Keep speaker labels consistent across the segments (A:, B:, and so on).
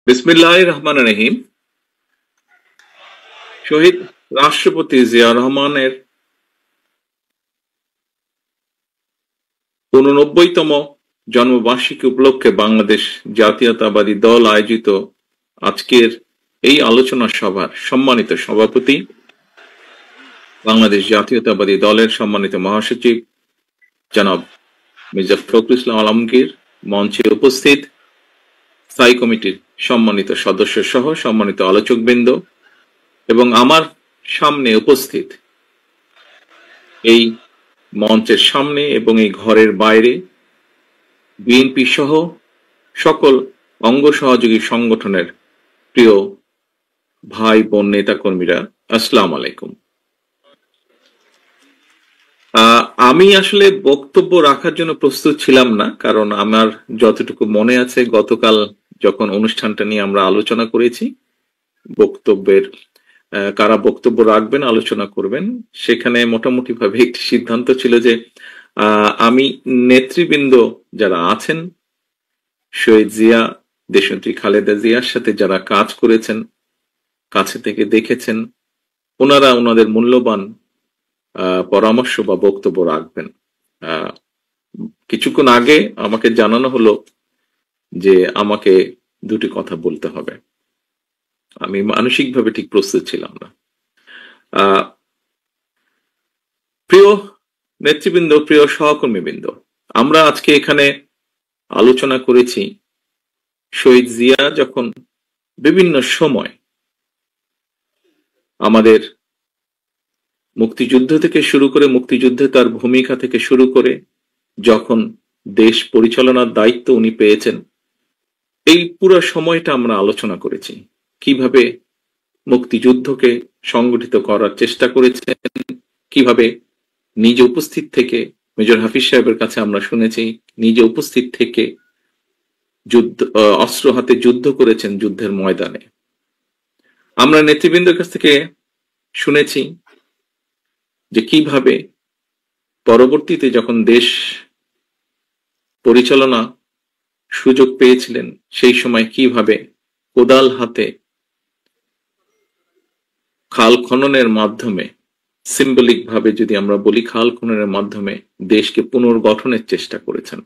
A: বিসমিল্লাহির রহমানির রহিম। শহীদ রাষ্ট্রপতি জিয়া রহমানের ৮৯তম জন্মবার্ষিকী উপলক্ষে বাংলাদেশ জাতীয়তাবাদী দল আয়োজিত আজকের এই আলোচনা সভার সম্মানিত সভাপতি, বাংলাদেশ জাতীয়তাবাদী দলের সম্মানিত মহাসচিব জনাব মির্জা ফখরুল ইসলাম আলমগীর, মঞ্চে উপস্থিত স্থায়ী কমিটির সম্মানিত সদস্য সহ সম্মানিত আলোচকবৃন্দ এবং আমার সামনে উপস্থিত এই মঞ্চের সামনে এবং এই ঘরের বাইরে বিএনপি সহ সকল অঙ্গ সহযোগী সংগঠনের প্রিয় ভাই বোন নেতা কর্মীরা, আসসালামু আলাইকুম। আমি আসলে বক্তব্য রাখার জন্য প্রস্তুত ছিলাম না, কারণ আমার যতটুকু মনে আছে গতকাল যখন অনুষ্ঠানটা নিয়ে আমরা আলোচনা করেছি, বক্তব্যের কারা বক্তব্য রাখবেন, আলোচনা করবেন, সেখানে মোটামুটি ভাবে একটি সিদ্ধান্ত ছিল যে আমি নেতৃবৃন্দ যারা আছেন, শহীদ জিয়া, দেশনেত্রী খালেদা জিয়ার সাথে যারা কাজ করেছেন, কাছে থেকে দেখেছেন, ওনারা ওনাদের মূল্যবান পরামর্শ বা বক্তব্য রাখবেন। কিছুক্ষণ আগে আমাকে জানানো হলো যে আমাকে দুটি কথা বলতে হবে। আমি মানসিকভাবে ঠিক প্রস্তুত ছিলাম না। প্রিয় নেতৃবৃন্দ, প্রিয় সহকর্মীবৃন্দ, আমরা আজকে এখানে আলোচনা করেছি শহীদ জিয়া যখন বিভিন্ন সময় আমাদের মুক্তিযুদ্ধ থেকে শুরু করে, মুক্তিযুদ্ধে তার ভূমিকা থেকে শুরু করে যখন দেশ পরিচালনার দায়িত্ব উনি পেয়েছেন, এই পুরো সময়টা আমরা আলোচনা করেছি। কিভাবে মুক্তিযুদ্ধকে সংগঠিত করার চেষ্টা করেছেন, কিভাবে নিজে উপস্থিত থেকে, মেজর হাফিজ সাহেবের কাছে আমরা শুনেছি, নিজে উপস্থিত থেকে যুদ্ধ, অস্ত্র হাতে যুদ্ধ করেছেন যুদ্ধের ময়দানে। আমরা নেতৃবৃন্দের কাছ থেকে শুনেছি যে কিভাবে পরবর্তীতে যখন দেশ পরিচালনা সুযোগ পেয়েছিলেন, সেই সময় কিভাবে কোদাল হাতে খাল খননের মাধ্যমে, সিম্বলিক ভাবে যদি আমরা বলি, খাল খননের মাধ্যমে দেশকে পুনর্গঠনের চেষ্টা করেছেন।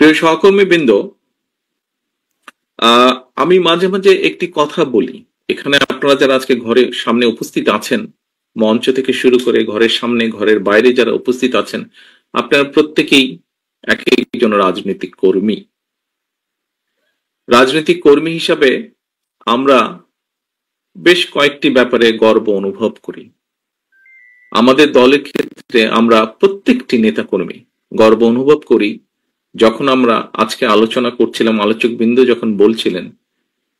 A: প্রিয় সহকর্মীবৃন্দ, আমি মাঝে মাঝে একটি কথা বলি, এখানে আপনারা যারা আজকে ঘরের সামনে উপস্থিত আছেন, মঞ্চ থেকে শুরু করে ঘরের সামনে, ঘরের বাইরে যারা উপস্থিত আছেন, আপনারা প্রত্যেকেই এক একজন রাজনৈতিক কর্মী। রাজনৈতিক কর্মী হিসাবে আমরা বেশ কয়েকটি ব্যাপারে গর্ব অনুভব করি। আমাদের দলের ক্ষেত্রে আমরা প্রত্যেকটি নেতা কর্মী গর্ব অনুভব করি। যখন আমরা আজকে আলোচনা করছিলাম, আলোচকবৃন্দ যখন বলছিলেন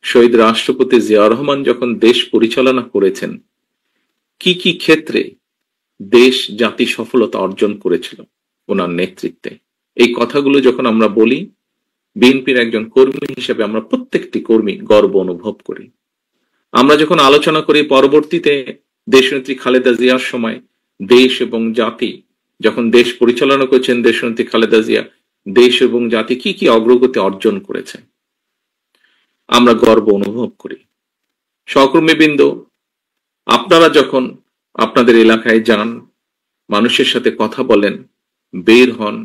A: শহীদ রাষ্ট্রপতি জিয়া রহমান যখন দেশ পরিচালনা করেছেন, কি কি ক্ষেত্রে দেশ জাতি সফলতা অর্জন করেছিল ওনার নেতৃত্বে, এই কথাগুলো যখন আমরা বলি, বিএনপির একজন কর্মী হিসেবে আমরা প্রত্যেকটি কর্মী গর্ব অনুভব করি। আমরা যখন আলোচনা করি পরবর্তীতে দেশনেত্রী খালেদা জিয়ার সময় দেশ এবং জাতি যখন দেশ পরিচালনা করেছেন, দেশনেত্রী খালেদা জিয়া দেশ এবং জাতি কি কি অগ্রগতি অর্জন করেছে, আমরা গর্ব অনুভব করি। সহকর্মীবৃন্দ, আপনারা যখন আপনাদের এলাকায় যান, মানুষের সাথে কথা বলেন, বের হন,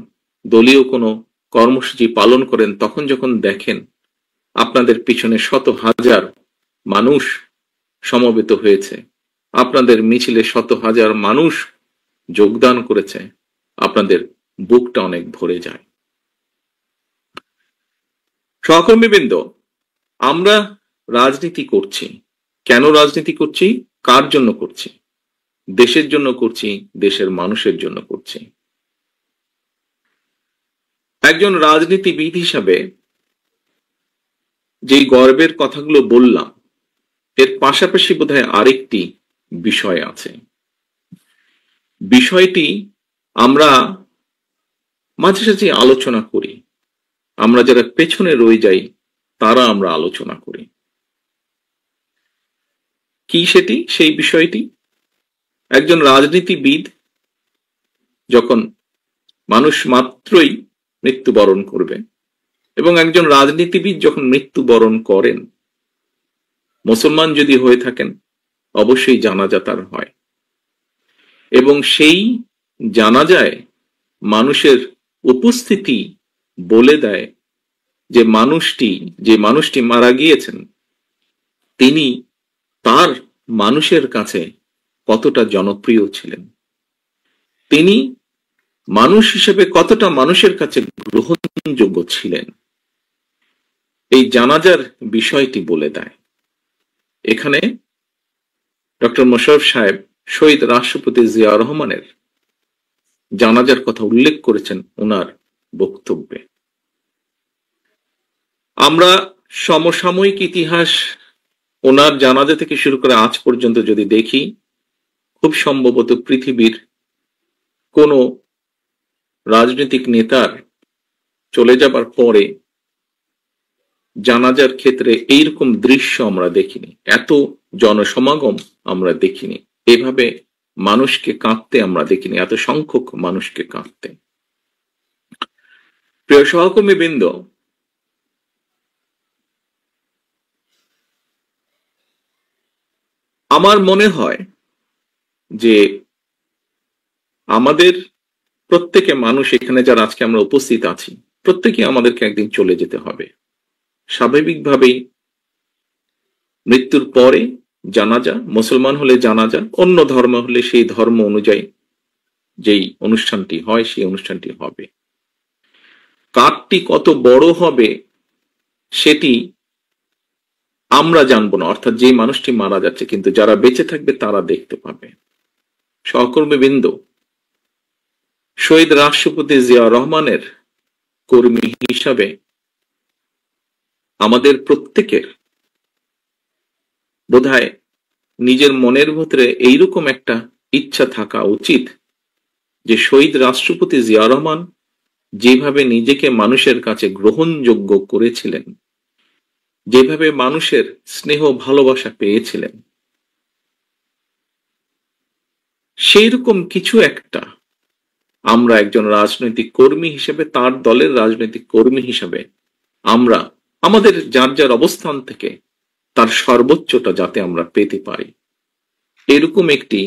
A: দলীয় কোনো কর্মসূচি পালন করেন, তখন যখন দেখেন আপনাদের পিছনে শত হাজার মানুষ সমবেত হয়েছে, আপনাদের মিছিলে শত হাজার মানুষ যোগদান করেছে, আপনাদের বুকটা অনেক ভরে যায়। সহকর্মীবৃন্দ, আমরা রাজনীতি করছি, কেন রাজনীতি করছি, কার জন্য করছি? দেশের জন্য করছি, দেশের মানুষের জন্য করছি। একজন রাজনীতিবিদ হিসাবে যেই গর্বের কথাগুলো বললাম, এর পাশাপাশি বোধহয় আরেকটি বিষয় আছে। বিষয়টি আমরা মাঝে সাঝে আলোচনা করি, আমরা যারা পেছনে রয়ে যাই তারা আমরা আলোচনা করি। কি সেটি? সেই বিষয়টি, একজন রাজনীতিবিদ যখন মানুষ মাত্রই মৃত্যুবরণ করবে, এবং একজন রাজনীতিবিদ যখন মৃত্যুবরণ করেন, মুসলমান যদি হয়ে থাকেন, অবশ্যই জানাজা তার হয়, এবং সেই জানাজায় মানুষের উপস্থিতি বলে দেয় যে মানুষটি মারা গিয়েছেন তিনি তার মানুষের কাছে কতটা জনপ্রিয় ছিলেন, তিনি মানুষ হিসেবে কতটা মানুষের কাছে গ্রহণযোগ্য ছিলেন। এই জানাজার বিষয়টি বলে দেয়। এখানে ডক্টর মোশাররফ সাহেব শহীদ রাষ্ট্রপতি জিয়া রহমানের জানাজার কথা উল্লেখ করেছেন ওনার বক্তব্যে। আমরা সমসাময়িক ইতিহাস ওনার জানাজা থেকে শুরু করে আজ পর্যন্ত যদি দেখি, খুব সম্ভবত পৃথিবীর কোন রাজনৈতিক নেতার চলে যাবার পরে জানাজার ক্ষেত্রে এইরকম দৃশ্য আমরা দেখিনি, এত জনসমাগম আমরা দেখিনি, এভাবে মানুষকে কাঁদতে আমরা দেখিনি, এত সংখ্যক মানুষকে কাঁদতে। প্রিয় সহকর্মী বৃন্দ, আমার মনে হয় যে আমাদের প্রত্যেকে মানুষ, এখানে যারা আজকে আমরা উপস্থিত আছি, প্রত্যেকে আমাদেরকে একদিন চলে যেতে হবে। স্বাভাবিকভাবেই মৃত্যুর পরে জানাজা, মুসলমান হলে জানাজা, অন্য ধর্ম হলে সেই ধর্ম অনুযায়ী যেই অনুষ্ঠানটি হয় সেই অনুষ্ঠানটি হবে। কারটি কত বড় হবে সেটি আমরা জানবো না, অর্থাৎ যে মানুষটি মারা যাচ্ছে, কিন্তু যারা বেঁচে থাকবে তারা দেখতে পাবে। সহকর্মীবৃন্দ, শহীদ রাষ্ট্রপতি জিয়া রহমানের কর্মী হিসাবে আমাদের প্রত্যেকের বোধহয় নিজের মনের ভিতরে এইরকম একটা ইচ্ছা থাকা উচিত যে শহীদ রাষ্ট্রপতি জিয়া রহমান যেভাবে নিজেকে মানুষের কাছে গ্রহণযোগ্য করেছিলেন, যেভাবে মানুষের স্নেহ ভালোবাসা পেয়েছিলেন, সেই রকম কিছু একটা আমরা একজন রাজনৈতিক কর্মী হিসেবে, তার দলের রাজনৈতিক কর্মী হিসেবে আমরা আমাদের যার যার অবস্থান থেকে তার সর্বোচ্চটা যাতে আমরা পেতে পারি, এরকম একটি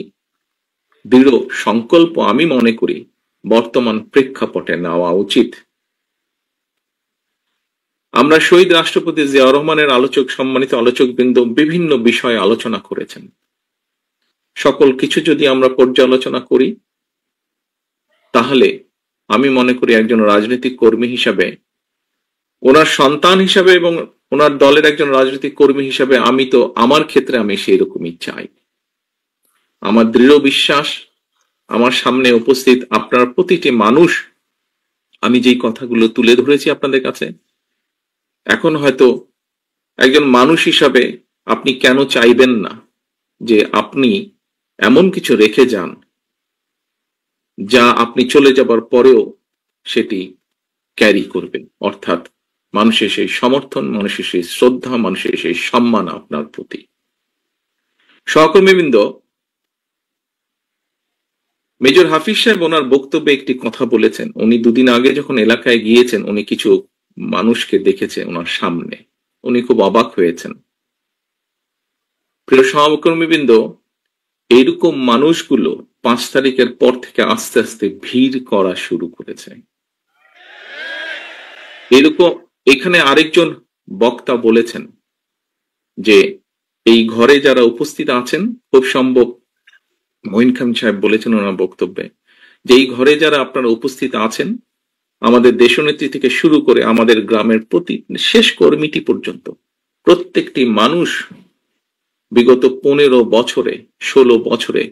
A: দৃঢ় সংকল্প আমি মনে করি বর্তমান প্রেক্ষাপটে নেওয়া উচিত। আমরা শহীদ রাষ্ট্রপতি জিয়া রহমানের সম্মানিত আলোচকবৃন্দ বিভিন্ন বিষয়ে আলোচনা করেছেন। সকল কিছু যদি আমরা পর্যালোচনা করি, তাহলে আমি মনে করি একজন রাজনৈতিক কর্মী হিসাবে, ওনার সন্তান হিসাবে এবং ওনার দলের একজন রাজনৈতিক কর্মী হিসাবে আমার ক্ষেত্রে আমি সেই রকমই চাই। আমার দৃঢ় বিশ্বাস, আমার সামনে উপস্থিত আপনার প্রতিটি মানুষ, আমি যেই কথাগুলো তুলে ধরেছি আপনাদের কাছে, এখন হয়তো একজন মানুষ হিসাবে আপনি কেন চাইবেন না যে আপনি এমন কিছু রেখে যান যা আপনি চলে যাবার পরেও সেটি ক্যারি করবেন, অর্থাৎ মানুষের সেই সমর্থন, মানুষের সেই শ্রদ্ধা, মানুষের সেই সম্মান আপনার প্রতি। সহকর্মীবৃন্দ, মেজর হাফিজ সাহেব ওনার বক্তব্যে একটি কথা বলেছেন। উনি দুদিন আগে যখন এলাকায় গিয়েছেন, উনি কিছু মানুষকে দেখেছেন ওনার সামনে, উনি খুব অবাক হয়েছেন। প্রিয় সহকর্মীবৃন্দ, এইরকম মানুষগুলো 5 তারিখের পর থেকে আস্তে আস্তে ভিড় করা শুরু করেছে। এরকম এখানে আরেকজন বক্তা বলেছেন যে এই ঘরে যারা উপস্থিত আছেন, খুব সম্ভব মঈন খান সাহেব বলেছেন ওনার বক্তব্যে, যে এই ঘরে যারা আপনারা উপস্থিত আছেন, আমাদের দেশনেত্রী থেকে শুরু করে আমাদের গ্রামের প্রতি শেষ কর্মীটি পর্যন্ত, প্রত্যেকটি মানুষ বিগত 15 বছরে, 16 বছরে,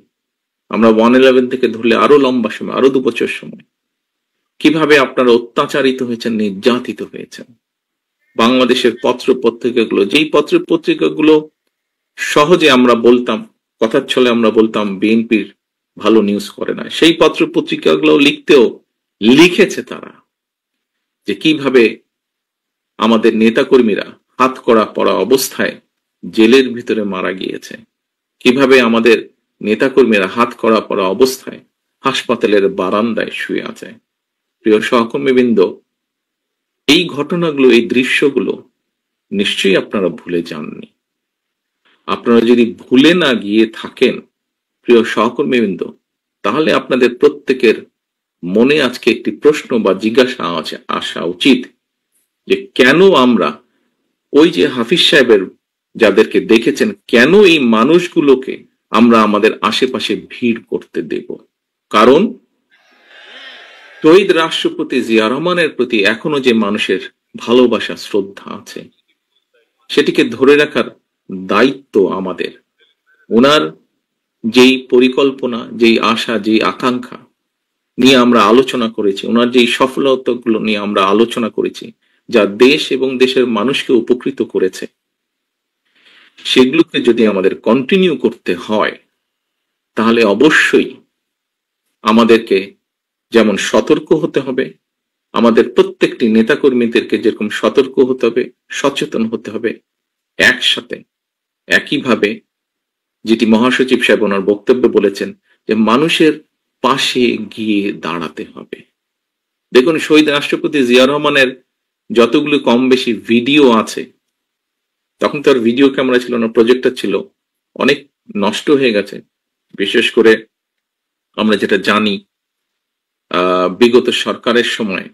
A: আমরা 111 থেকে ধরলে আরো লম্বা সময়, আরো 2 বছর সময়, কিভাবে আপনারা অত্যাচারিত হয়েছেন, নির্যাতিত হয়েছেন। বাংলাদেশের পত্র পত্রিকাগুলো, যেই পত্র পত্রিকাগুলো সহজে আমরা বলতাম, কথার ছলে আমরা বলতাম বিএনপির ভালো নিউজ করে না, সেই পত্র পত্রিকাগুলো লিখেছে তারা যে কিভাবে আমাদের নেতাকর্মীরা হাতকড়া পরা অবস্থায় জেলের ভিতরে মারা গিয়েছে, কিভাবে আমাদের নেতাকর্মীরা হাতকড়া পরা অবস্থায় হাসপাতালের বারান্দায় শুয়ে আছে। প্রিয় সহকর্মীবৃন্দ, এই ঘটনাগুলো, এই দৃশ্যগুলো নিশ্চয়ই আপনারা ভুলে যাননি। আপনারা যদি ভুলে না গিয়ে থাকেন প্রিয় সহকর্মীবৃন্দ, তাহলে আপনাদের প্রত্যেকের মনে আজকে একটি প্রশ্ন বা জিজ্ঞাসা আসা উচিত যে কেন আমরা ওই যে হাফিজ সাহেবের যাদেরকে দেখেছেন, কেন এই মানুষগুলোকে আমরা আমাদের আশেপাশে ভিড় করতে দেব? কারণ শহীদ রাষ্ট্রপতি জিয়া রহমানের প্রতি এখনো যে মানুষের ভালোবাসা, শ্রদ্ধা আছে, সেটিকে ধরে রাখার দায়িত্ব আমাদের। ওনার যেই পরিকল্পনা, যেই আশা, যেই আকাঙ্ক্ষা নিয়ে আমরা আলোচনা করেছি, ওনার যেই সফলতাগুলো নিয়ে আমরা আলোচনা করেছি, যা দেশ এবং দেশের মানুষকে উপকৃত করেছে, সেগুলোকে যদি আমাদের কন্টিনিউ করতে হয়, তাহলে অবশ্যই আমাদেরকে যেমন সতর্ক হতে হবে, আমাদের প্রত্যেকটি নেতাকর্মীদেরকে যেরকম সতর্ক হতে হবে, সচেতন হতে হবে, একসাথে একইভাবে যেটি মহাসচিব সাহেব ওনার বক্তব্যে বলেছেন যে মানুষের পাশে গিয়ে দাঁড়াতে হবে। দেখুন, শহীদ রাষ্ট্রপতি জিয়া রহমানের যতগুলো কম বেশি ভিডিও আছে, তখন তার ভিডিও ক্যামেরা ছিল না, প্রজেক্টর ছিল, অনেক নষ্ট হয়ে গেছে। বিশেষ করে আমরা যেটা জানি, বিগত সরকারের সময়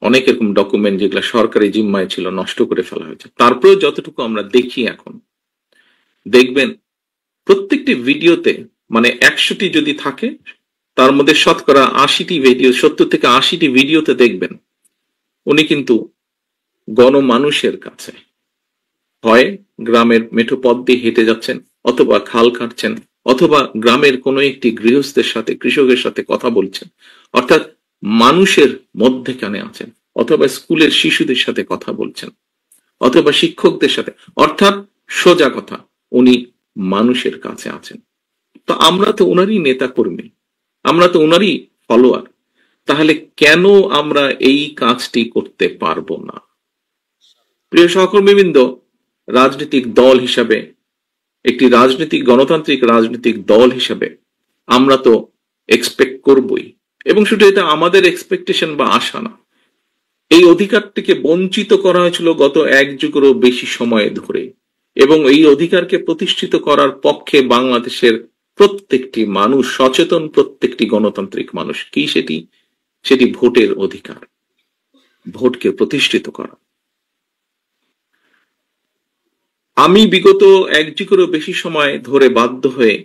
A: অনেক এরকম ডকুমেন্ট যেগুলো সরকারি জিম্মায় ছিল নষ্ট করে ফেলা হয়েছে। তারপরেও যতটুকু আমরা দেখি এখন, দেখবেন প্রত্যেকটি ভিডিওতে, মানে 100টি যদি থাকে তার মধ্যে শতকরা 80টি ভিডিও, 70 থেকে 80টি ভিডিওতে দেখবেন উনি কিন্তু গণমানুষের কাছে হয় গ্রামের মেঠো পথ দিয়ে হেঁটে যাচ্ছেন, অথবা খাল কাটছেন, অথবা গ্রামের কোনো একটি গৃহস্থের সাথে, কৃষকের সাথে কথা বলছেন, অর্থাৎ মানুষের মধ্যেখানে আছেন, অথবা স্কুলের শিশুদের সাথে কথা বলছেন, অথবা শিক্ষকদের সাথে, অর্থাৎ সোজা কথা, উনি মানুষের কাছে আছেন। তো আমরা তো ওনারই নেতা কর্মী, আমরা তো ওনারই ফলোয়ার, তাহলে কেন আমরা এই কাজটি করতে পারবো না? প্রিয় সহকর্মীবৃন্দ, রাজনৈতিক দল হিসাবে, একটি রাজনৈতিক গণতান্ত্রিক রাজনৈতিক দল হিসাবে আমরা তো এক্সপেক্ট করবই, এবং শুধু এটা আমাদের এক্সপেকটেশন বা আশা না, এই অধিকারটিকে বঞ্চিত করা হয়েছিল গত 1 যুগেরও বেশি সময় ধরে, এবং এই অধিকারকে প্রতিষ্ঠিত করার পক্ষে বাংলাদেশের প্রত্যেকটি মানুষ সচেতন, প্রত্যেকটি গণতান্ত্রিক মানুষ। কি সেটি ভোটের অধিকার, ভোটকে প্রতিষ্ঠিত করা। আমি বিগত 1 যুগেরও বেশি সময় ধরে বাধ্য হয়ে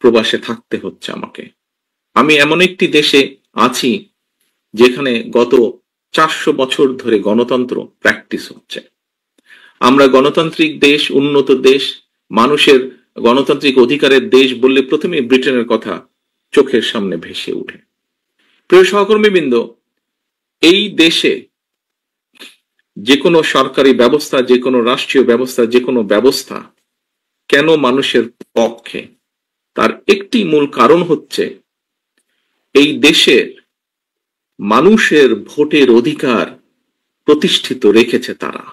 A: প্রবাসে থাকতে হচ্ছে আমাকে। আমি এমন একটি দেশে আছি যেখানে গত 400 বছর ধরে গণতন্ত্র প্র্যাকটিস হচ্ছে। আমরা গণতান্ত্রিক দেশ, উন্নত দেশ, মানুষের গণতান্ত্রিক অধিকারের দেশ বললে প্রথমে ব্রিটেনের কথা চোখের সামনে ভেসে ওঠে। প্রিয় সহকর্মীবৃন্দ, এই দেশে যে কোনো সরকারি ব্যবস্থা, যে কোনো রাষ্ট্রীয় ব্যবস্থা, যে কোনো ব্যবস্থা কেন মানুষের পক্ষে, তার একটি মূল কারণ হচ্ছে এই দেশের মানুষের ভোটের অধিকার প্রতিষ্ঠিত রেখেছে তারা,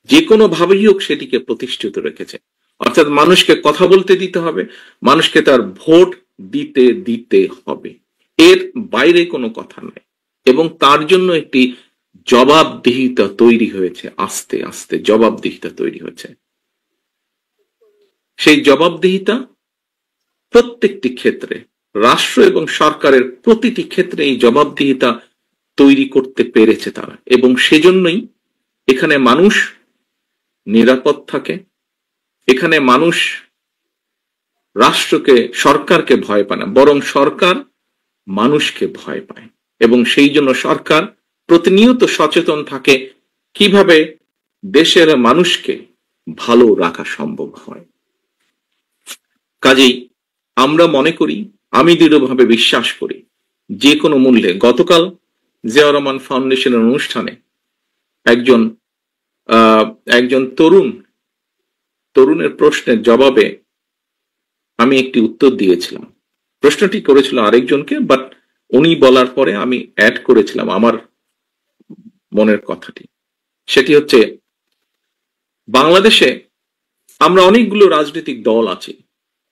A: যে কোনো ভাবেই হোক সেটিকে প্রতিষ্ঠিত রেখেছে। অর্থাৎ মানুষকে কথা বলতে দিতে হবে, মানুষকে তার ভোট দিতে হবে, এর বাইরে কোনো কথা নাই। এবং তার জন্য একটি জবাবদিহিতা তৈরি হয়েছে, আস্তে আস্তে জবাবদিহিতা তৈরি হয়েছে। সেই জবাবদিহিতা প্রত্যেকটি ক্ষেত্রে, রাষ্ট্র এবং সরকারের প্রতিটি ক্ষেত্রে এই জবাবদিহিতা তৈরি করতে পেরেছে তারা, এবং সেজন্যই এখানে মানুষ নিরাপদ থাকে, এখানে মানুষ রাষ্ট্রকে, সরকারকে ভয় পায় না, বরং সরকার মানুষকে ভয় পায়। এবং সেই জন্য সরকার প্রতিনিয়ত সচেতন থাকে কিভাবে দেশের মানুষকে ভালো রাখা সম্ভব হয়। কাজেই আমরা মনে করি, আমি দৃঢ়ভাবে বিশ্বাস করি, যে কোনো মূল্যে, গতকাল জিয়া রহমান ফাউন্ডেশনের অনুষ্ঠানে একজন তরুণের প্রশ্নের জবাবে আমি একটি উত্তর দিয়েছিলাম। প্রশ্নটি করেছিল আরেকজনকে, বাট উনি বলার পরে আমি অ্যাড করেছিলাম আমার মনের কথাটি। সেটি হচ্ছে, বাংলাদেশে আমরা অনেকগুলো রাজনৈতিক দল আছি,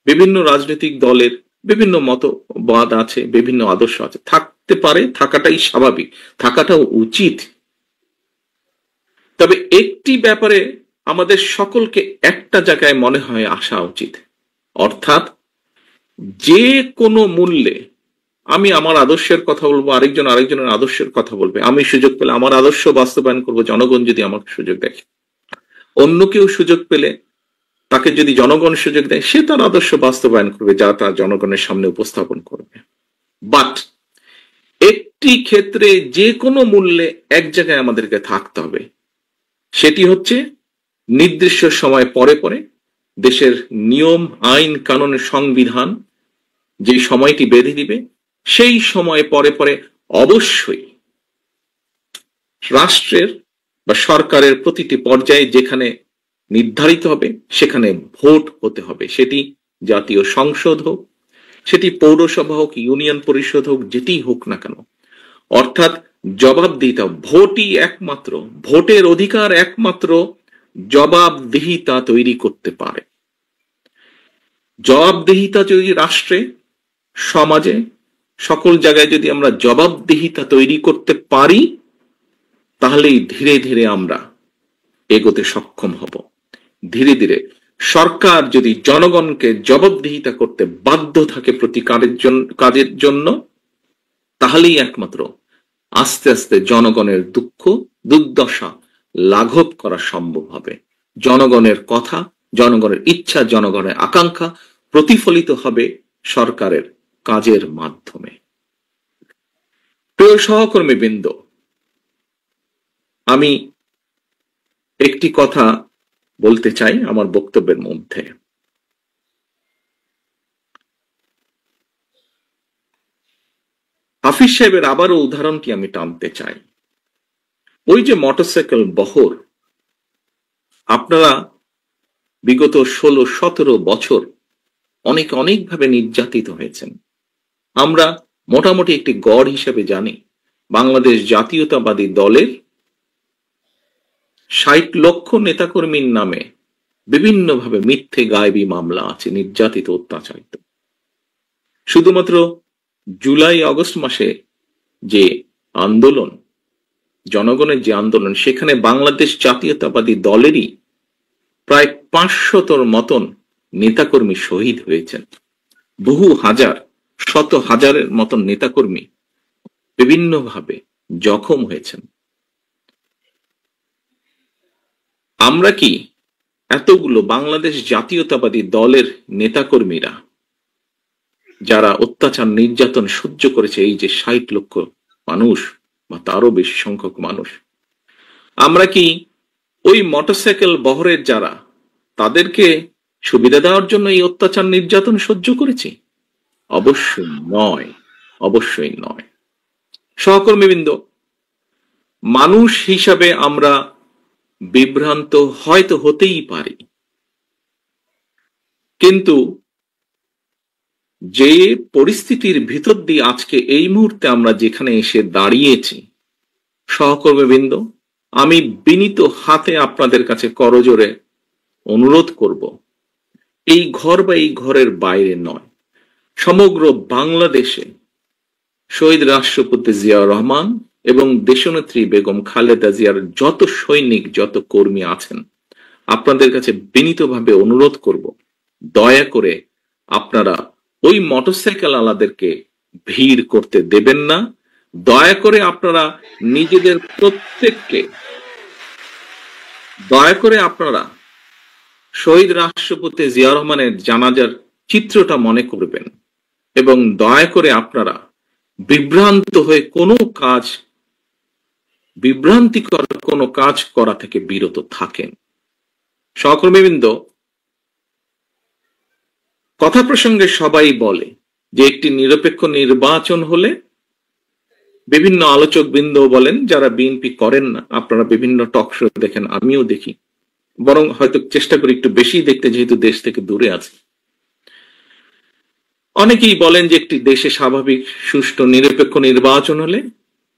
A: বিভিন্ন রাজনৈতিক দলের বিভিন্ন মতবাদ আছে, বিভিন্ন আদর্শ আছে, থাকতে পারে, থাকাটাই স্বাভাবিক, থাকাটাও উচিত। তবে একটি ব্যাপারে আমাদের সকলকে একটা জায়গায় মনে হয় আসা উচিত, অর্থাৎ যে কোনো মূল্যে আমি আমার আদর্শের কথা বলবো, আরেকজনের আদর্শের কথা বলবে, আমি সুযোগ পেলে আমার আদর্শ বাস্তবায়ন করব, জনগণ যদি আমাকে সুযোগ দেয়। অন্য কেউ সুযোগ পেলে তাকে যদি জনগণ সুযোগ দেয়, সে তার আদর্শ বাস্তবায়ন করবে, যা তার জনগণের সামনে উপস্থাপন করবে। বাট একটি ক্ষেত্রে যে কোনো মূল্যে এক জায়গায় আমাদেরকে থাকতে হবে, সেটি হচ্ছে নির্দিষ্ট সময় পরে পরে দেশের নিয়ম, আইন, কানুনের, সংবিধান যে সময়টি বেঁধে দিবে, সেই সময় পরে পরে অবশ্যই রাষ্ট্রের বা সরকারের প্রতিটি পর্যায়ে যেখানে নির্ধারিত হবে সেখানে ভোট হতে হবে। সেটি জাতীয় সংসদ হোক, সেটি পৌরসভা হোক, ইউনিয়ন পরিষদ হোক, যেটি হোক না কেন। অর্থাৎ জবাবদিহিতা, ভোটই একমাত্র, ভোটের অধিকার একমাত্র জবাবদিহিতা তৈরি করতে পারে। জবাবদিহিতা যদি রাষ্ট্রে, সমাজে, সকল জায়গায় যদি আমরা জবাবদিহিতা তৈরি করতে পারি, তাহলেই ধীরে ধীরে আমরা এগোতে সক্ষম হব। ধীরে ধীরে সরকার যদি জনগণকে জবাবদিহিতা করতে বাধ্য থাকে প্রতি কাজের জন্য, তাহলেই একমাত্র আস্তে আস্তে জনগণের দুঃখ দুর্দশা লাঘব করা সম্ভব হবে। জনগণের কথা, জনগণের ইচ্ছা, জনগণের আকাঙ্ক্ষা প্রতিফলিত হবে সরকারের কাজের মাধ্যমে। প্রিয় সহকর্মীবৃন্দ, আমি একটি কথা বলতে চাই আমার বক্তব্যের মধ্যে। হাফিজ সাহেবের আবারও উদাহরণটি আমি টানতে চাই। ওই যে মোটরসাইকেল বহর, আপনারা বিগত 16-17 বছর অনেকভাবে নির্যাতিত হয়েছেন। আমরা মোটামুটি একটি গড় হিসেবে জানি, বাংলাদেশ জাতীয়তাবাদী দলের 60 লক্ষ নেতাকর্মীর নামে বিভিন্নভাবে মিথ্যে গায়েবী মামলা আছে, নির্যাতিত, অত্যাচারিত। শুধুমাত্র জুলাই আগস্ট মাসে যে আন্দোলন, জনগণের যে আন্দোলন, সেখানে বাংলাদেশ জাতীয়তাবাদী দলেরই প্রায় 500 মতন নেতাকর্মী শহীদ হয়েছেন। বহু হাজার, শত হাজারের মতন নেতাকর্মী বিভিন্নভাবে জখম হয়েছেন। আমরা কি এতগুলো বাংলাদেশ জাতীয়তাবাদী দলের নেতাকর্মীরা যারা অত্যাচার নির্যাতন সহ্য করেছে, এই যে 60 লক্ষ মানুষ বা তারও বেশি সংখ্যক মানুষ, আমরা কি ওই মোটরসাইকেল বহরের যারা, তাদেরকে সুবিধা দেওয়ার জন্য এই অত্যাচার নির্যাতন সহ্য করেছি? অবশ্যই নয়, অবশ্যই নয়। সহকর্মীবৃন্দ, মানুষ হিসাবে আমরা বিভ্রান্ত হয়তো হতেই পারি, কিন্তু যে পরিস্থিতির ভিতর দিয়ে আজকে এই মুহূর্তে আমরা যেখানে এসে দাঁড়িয়েছি, সহকর্মীবৃন্দ, আমি বিনীত হাতে আপনাদের কাছে করজোরে অনুরোধ করব, এই ঘর বা এই ঘরের বাইরে নয়, সমগ্র বাংলাদেশে শহীদ রাষ্ট্রপতি জিয়াউর রহমান এবং দেশনেত্রী বেগম খালেদা জিয়ার যত সৈনিক, যত কর্মী আছেন, আপনাদের কাছে বিনীতভাবে অনুরোধ করব, দয়া করে আপনারা ওই মোটরসাইকেল আলাদেরকে ভিড় করতে দেবেন না। দয়া করে আপনারা নিজেদের প্রত্যেককে, দয়া করে আপনারা শহীদ রাষ্ট্রপতি জিয়া রহমানের জানাজার চিত্রটা মনে করবেন এবং দয়া করে আপনারা বিভ্রান্ত হয়ে বিভ্রান্তিকর কোনো কাজ করা থেকে বিরত থাকেন। সহকর্মীবৃন্দ, কথা প্রসঙ্গে সবাই বলে যে একটি নিরপেক্ষ নির্বাচন হলে, বিভিন্ন আলোচক বৃন্দ বলেন যারা বিএনপি করেন না, আপনারা বিভিন্ন টক শো দেখেন, আমিও দেখি, বরং হয়তো চেষ্টা করি একটু বেশি দেখতে, যেহেতু দেশ থেকে দূরে আছে। অনেকেই বলেন যে একটি দেশে স্বাভাবিক, সুষ্ঠু, নিরপেক্ষ নির্বাচন হলে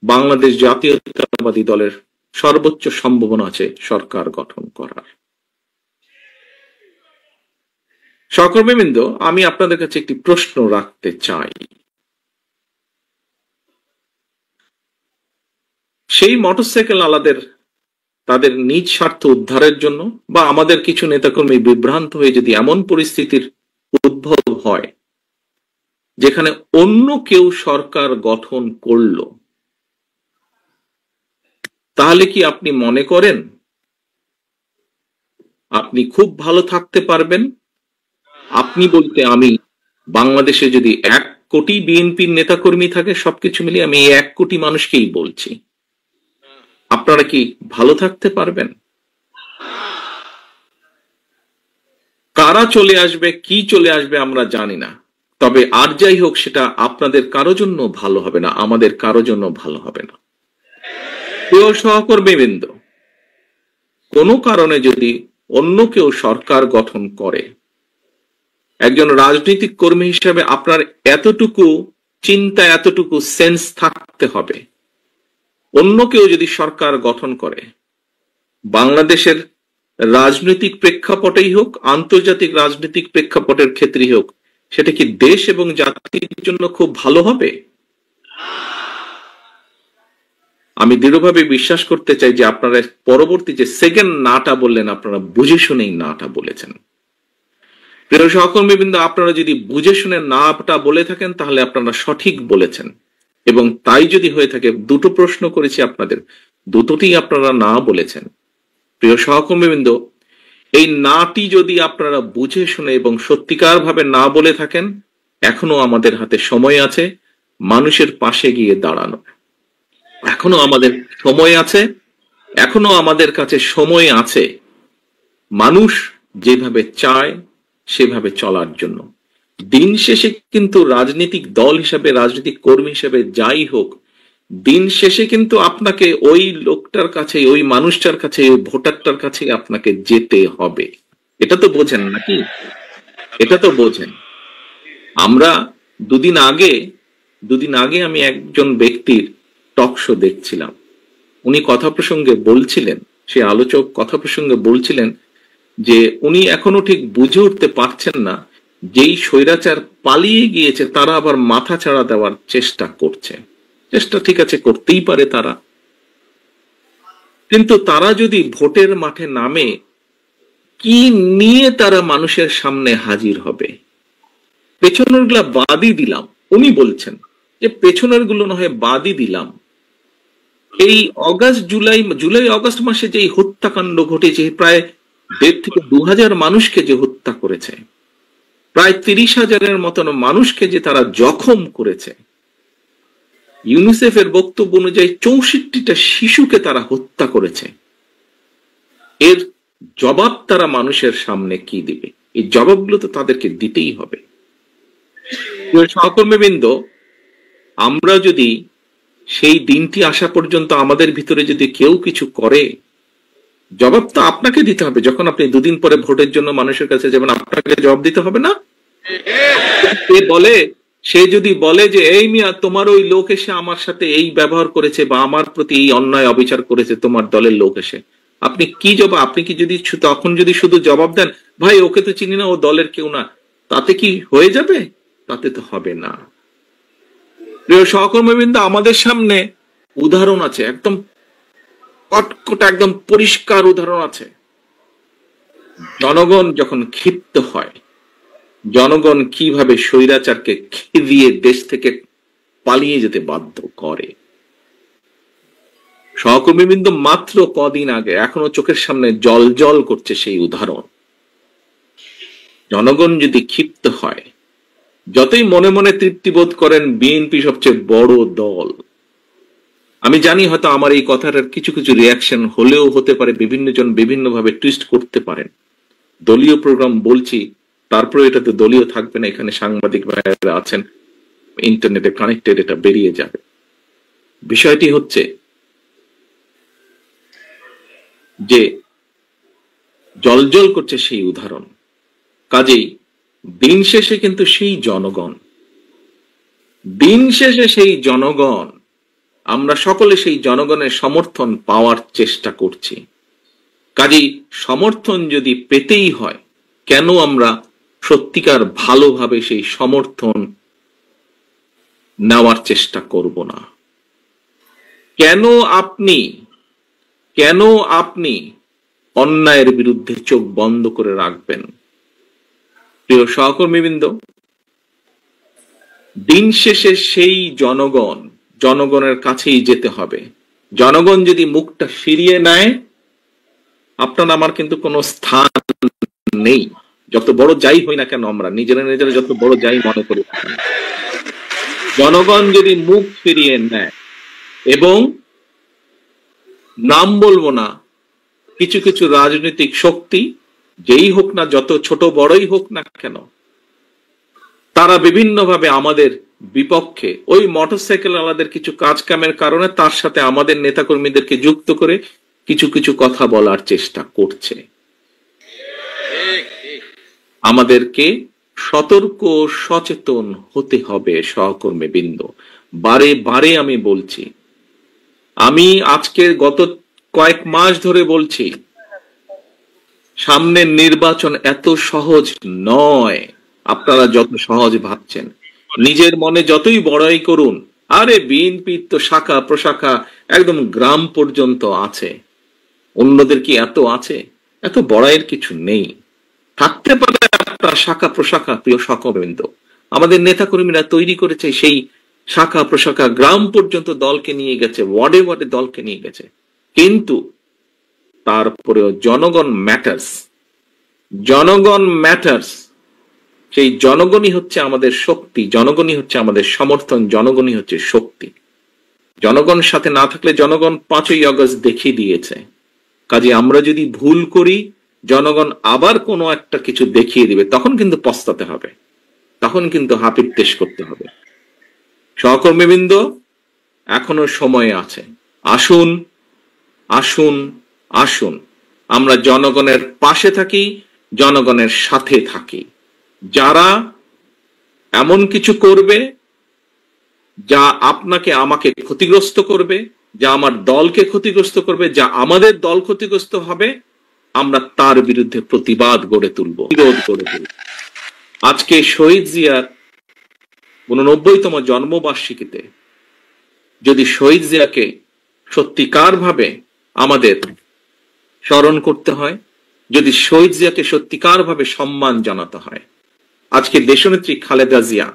A: বাংলাদেশ জাতীয়তাবাদী দলের সর্বোচ্চ সম্ভাবনা আছে সরকার গঠন করার। সহকর্মীবৃন্দ, আমি আপনাদের কাছে একটি প্রশ্ন রাখতে চাই। সেই মোটরসাইকেল আলাদের তাদের নিজ স্বার্থ উদ্ধারের জন্য, বা আমাদের কিছু নেতাকর্মী বিভ্রান্ত হয়ে যদি এমন পরিস্থিতির উদ্ভব হয় যেখানে অন্য কেউ সরকার গঠন করলো, তাহলে কি আপনি মনে করেন আপনি খুব ভালো থাকতে পারবেন? আপনি বলতে আমি, বাংলাদেশে যদি 1 কোটি বিএনপির নেতাকর্মী থাকে, সবকিছু মিলিয়ে আমি 1 কোটি মানুষকেই বলছি, আপনারা কি ভালো থাকতে পারবেন? কারা চলে আসবে, কি চলে আসবে আমরা জানি না, তবে আর যাই হোক সেটা আপনাদের কারো জন্য ভালো হবে না, আমাদের কারো জন্য ভালো হবে না। প্রিয় সহকর্মীবৃন্দ, কোনো কারণে যদি অন্য কেউ সরকার গঠন করে, একজন রাজনৈতিক কর্মী হিসেবে আপনার এতটুকু চিন্তা, এতটুকু সেন্স থাকতে হবে, অন্য কেউ যদি সরকার গঠন করে, বাংলাদেশের রাজনৈতিক প্রেক্ষাপটেই হোক, আন্তর্জাতিক রাজনৈতিক প্রেক্ষাপটের ক্ষেত্রেই হোক, সেটা কি দেশ এবং জাতির জন্য খুব ভালো হবে? আমি দৃঢ়ভাবে বিশ্বাস করতে চাই যে আপনারা পরবর্তী যে সেকেন্ড নাটা বললেন, আপনারা বুঝে শুনেই নাটা বলেছেন। প্রিয় সহকর্মীবৃন্দ, আপনারা যদি বুঝে শুনে নাটা বলে থাকেন তাহলে আপনারা সঠিক বলেছেন, এবং তাই যদি হয়ে থাকে, দুটো প্রশ্ন করেছি আপনাদের, দুটোতেই আপনারা না বলেছেন। প্রিয় সহকর্মীবৃন্দ, এই নাটি যদি আপনারা বুঝে শুনে এবং সত্যিকার ভাবে না বলে থাকেন, এখনো আমাদের হাতে সময় আছে মানুষের পাশে গিয়ে দাঁড়ানো, এখনো আমাদের সময় আছে, এখনো আমাদের কাছে সময় আছে মানুষ যেভাবে চায় সেভাবে চলার জন্য। দিন শেষে কিন্তু রাজনৈতিক দল হিসেবে, রাজনৈতিক কর্মী হিসেবে যাই হোক, দিন শেষে কিন্তু আপনাকে ওই লোকটার কাছে, ওই মানুষটার কাছে, ওই ভোটারটার কাছে আপনাকে যেতে হবে। এটা তো বোঝেন নাকি? এটা তো বোঝেন। আমরা দুদিন আগে আমি একজন ব্যক্তির টক শো দেখছিলাম, উনি কথা প্রসঙ্গে বলছিলেন, সে আলোচক কথা প্রসঙ্গে বলছিলেন যে উনি এখনো ঠিক বুঝে উঠতে পারছেন না, যেই স্বৈরাচার পালিয়ে গিয়েছে তারা আবার মাথা ছাড়া দেওয়ার চেষ্টা করছে। চেষ্টা ঠিক আছে, করতেই পারে তারা, কিন্তু তারা যদি ভোটের মাঠে নামে, কি নিয়ে তারা মানুষের সামনে হাজির হবে? পেছনের গুলা বাদই দিলাম, উনি বলছেন যে পেছনের গুলো না হয় বাদই দিলাম, এই জুলাই অগাস্ট মাসে যে হত্যাকাণ্ড ঘটেছে, প্রায় 1.5 থেকে 2,000 মানুষকে যে হত্যা করেছে, প্রায় 30,000-এর মতন মানুষকে যে তারা জখম করেছে, ইউনিসেফের বক্তব্য অনুযায়ী 64টা শিশুকে তারা হত্যা করেছে, এর জবাব তারা মানুষের সামনে কি দিবে? এই জবাবগুলো তো তাদেরকে দিতেই হবে। সহকর্মীবৃন্দ, আমরা যদি সেই দিনটি আসা পর্যন্ত আমাদের ভিতরে যদি কেউ কিছু করে, জবাব তো আপনাকে দিতে হবে। যখন আপনি 2 দিন পরে ভোটের জন্য মানুষের কাছে যাবেন, আপনাকে জবাব দিতে হবে না? সে যদি বলে যে এই মিয়া, তোমার ওই লোক এসে আমার সাথে এই ব্যবহার করেছে বা আমার প্রতি এই অন্যায় অবিচার করেছে, তোমার দলের লোক এসে, আপনি কি জবাব? আপনি কি যদি তখন যদি শুধু জবাব দেন, ভাই ওকে তো চিনি না, ও দলের কেউ না, তাতে কি হয়ে যাবে? তাতে তো হবে না। প্রিয় সহকর্মীবৃন্দ, আমাদের সামনে উদাহরণ আছে, একদম কটকটা, একদম পরিষ্কার উদাহরণ আছে। জনগণ যখন ক্ষিপ্ত হয়, জনগণ কিভাবে স্বৈরাচারকে খেদিয়ে দেশ থেকে পালিয়ে যেতে বাধ্য করে। সহকর্মীবৃন্দ, মাত্র কদিন আগে, এখনো চোখের সামনে জল জল করছে সেই উদাহরণ। জনগণ যদি ক্ষিপ্ত হয়, যতই মনে মনে তৃপ্তিবোধ করেন বিএনপি সবচেয়ে বড় দল, আমি জানি হয়তো আমার এই কথাটার কিছু কিছু রিয়াকশন হলেও হতে পারে, বিভিন্ন জন বিভিন্ন ভাবে টুইস্ট করতে পারেন। দলীয় প্রোগ্রাম বলছি, তারপরে এটা তো দলীয় থাকবে না, এখানে সাংবাদিক ভাইরা আছেন, ইন্টারনেটে কানেক্টেড, এটা বেরিয়ে যাবে। বিষয়টি হচ্ছে যে জলজল করছে সেই উদাহরণ, কাজেই দিন শেষে কিন্তু সেই জনগণ, আমরা সকলে সেই জনগণের সমর্থন পাওয়ার চেষ্টা করছি। কাজেই সমর্থন যদি পেতেই হয়, কেন আমরা সত্যিকার ভালোভাবে সেই সমর্থন নেওয়ার চেষ্টা করব না? কেন আপনি অন্যায়ের বিরুদ্ধে চোখ বন্ধ করে রাখবেন? প্রিয় সহকর্মীবৃন্দ, দিন শেষে সেই জনগণের কাছেই যেতে হবে। জনগণ যদি মুখটা ফিরিয়ে নেয়, আপনার আমার কিন্তু কোনো স্থান নেই। যত বড় যাই হই না কেন, আমরা নিজেরা যত বড় যাই মনে করি, জনগণ যদি মুখ ফিরিয়ে নেয়, এবং নাম বলবো না, কিছু কিছু রাজনৈতিক শক্তি, যেই হোক না, যত ছোট বড়ই হোক না কেন, তারা বিভিন্নভাবে আমাদের বিপক্ষে, ওই মোটরসাইকেল আলাদের কিছু কাজ কামের কারণে তার সাথে আমাদের নেতাকর্মীদেরকে যুক্ত করে কিছু কিছু কথা বলার চেষ্টা করছে। আমাদেরকে সতর্ক সচেতন হতে হবে সহকর্মীবৃন্দ। বারে বারে আমি বলছি, আমি আজকের গত কয়েক মাস ধরে বলছি, সামনের নির্বাচন এত সহজ নয় আপনারা যত সহজ ভাবছেন। নিজের মনে যতই বড়াই করুন, আরে বিএনপির তো শাখা প্রশাখা একদম গ্রাম পর্যন্ত আছে, অন্যদের কি এত আছে? এত বড়াইয়ের কিছু নেই। থাকতে পারে আপনার শাখা প্রশাখা, প্রিয় সহকর্মীবৃন্দ, আমাদের নেতাকর্মীরা তৈরি করেছে সেই শাখা প্রশাখা, গ্রাম পর্যন্ত দলকে নিয়ে গেছে, ওয়ার্ডে ওয়ার্ডে দলকে নিয়ে গেছে, কিন্তু তারপরেও জনগণ ম্যাটার্স। জনগণ ম্যাটার্স। সেই জনগণই হচ্ছে আমাদের শক্তি, জনগণই হচ্ছে আমাদের সমর্থন, জনগণই হচ্ছে শক্তি। জনগণ সাথে না থাকলে, জনগণ 5ই আগস্ট দেখিয়ে দিয়েছে, কাজে আমরা যদি ভুল করি, জনগণ আবার কোনো একটা কিছু দেখিয়ে দিবে, তখন কিন্তু পস্তাতে হবে, তখন কিন্তু হাপিত্তেশ করতে হবে। সহকর্মীবৃন্দ, এখনো সময় আছে। আসুন আসুন আসুন, আমরা জনগণের পাশে থাকি, জনগণের সাথে থাকি। যারা এমন কিছু করবে যা আপনাকে আমাকে ক্ষতিগ্রস্ত করবে, যা আমার দলকে ক্ষতিগ্রস্ত করবে, যা আমাদের দল ক্ষতিগ্রস্ত হবে, আমরা তার বিরুদ্ধে প্রতিবাদ গড়ে তুলব, বিরোধ গড়ে তুলব। আজকে শহীদ জিয়ার 89তম জন্মবার্ষিকীতে যদি শহীদ জিয়াকে সত্যিকার ভাবে আমাদের স্মরণ করতে হয়, যদি শহীদ জিয়াকে সত্যিকার ভাবে সম্মান জানাতে হয়, আজকে দেশনেত্রী খালেদা জিয়া,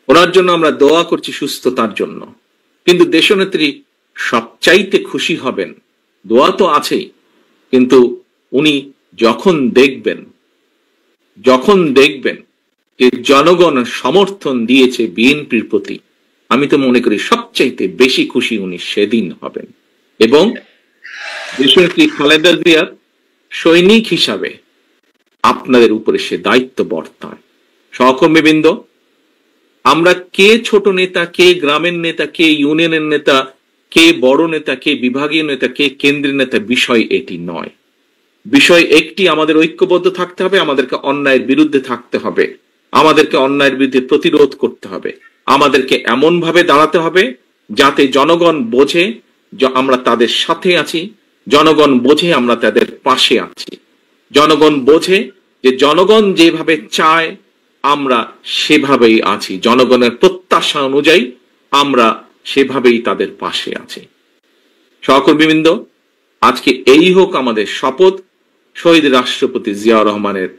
A: ওনার জন্য আমরা দোয়া করছি সুস্থতার জন্য, কিন্তু দেশনেত্রী সবচাইতে খুশি হবেন, দোয়া তো আছেই, কিন্তু উনি যখন দেখবেন যে জনগণ সমর্থন দিয়েছে বিএনপির প্রতি, আমি তো মনে করি সবচাইতে বেশি খুশি উনি সেদিন হবেন। এবং দেশনেত্রী খালেদা জিয়ার সৈনিক হিসাবে আপনাদের উপরে সে দায়িত্ব বর্তায়। সহকর্মীবৃন্দ, আমরা কে ছোট নেতা, কে গ্রামের নেতা, কে ইউনিয়নের নেতা, কে বড় নেতা, কে বিভাগীয় নেতা, কে কেন্দ্রীয় নেতা, বিষয় এটি নয়। বিষয় একটি, আমাদের ঐক্যবদ্ধ থাকতে হবে, আমাদেরকে অন্যায়ের বিরুদ্ধে থাকতে হবে, আমাদেরকে অন্যায়ের বিরুদ্ধে প্রতিরোধ করতে হবে, আমাদেরকে এমন ভাবে দাঁড়াতে হবে যাতে জনগণ বোঝে যে আমরা তাদের সাথে আছি, জনগণ বোঝে আমরা তাদের পাশে আছি, জনগণ বোঝে যে জনগণ যেভাবে চায় আমরা সেভাবেই আছি, জনগণের প্রত্যাশা অনুযায়ী আমরা সেভাবেই তাদের পাশে আছি। সহকর্মীবৃন্দ, আজকে এই হোক আমাদের শপথ, শহীদ রাষ্ট্রপতি জিয়াউর রহমানের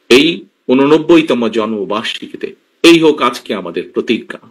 A: এই 89তম জন্মবার্ষিকীতে এই হোক আজকে আমাদের প্রতিজ্ঞা।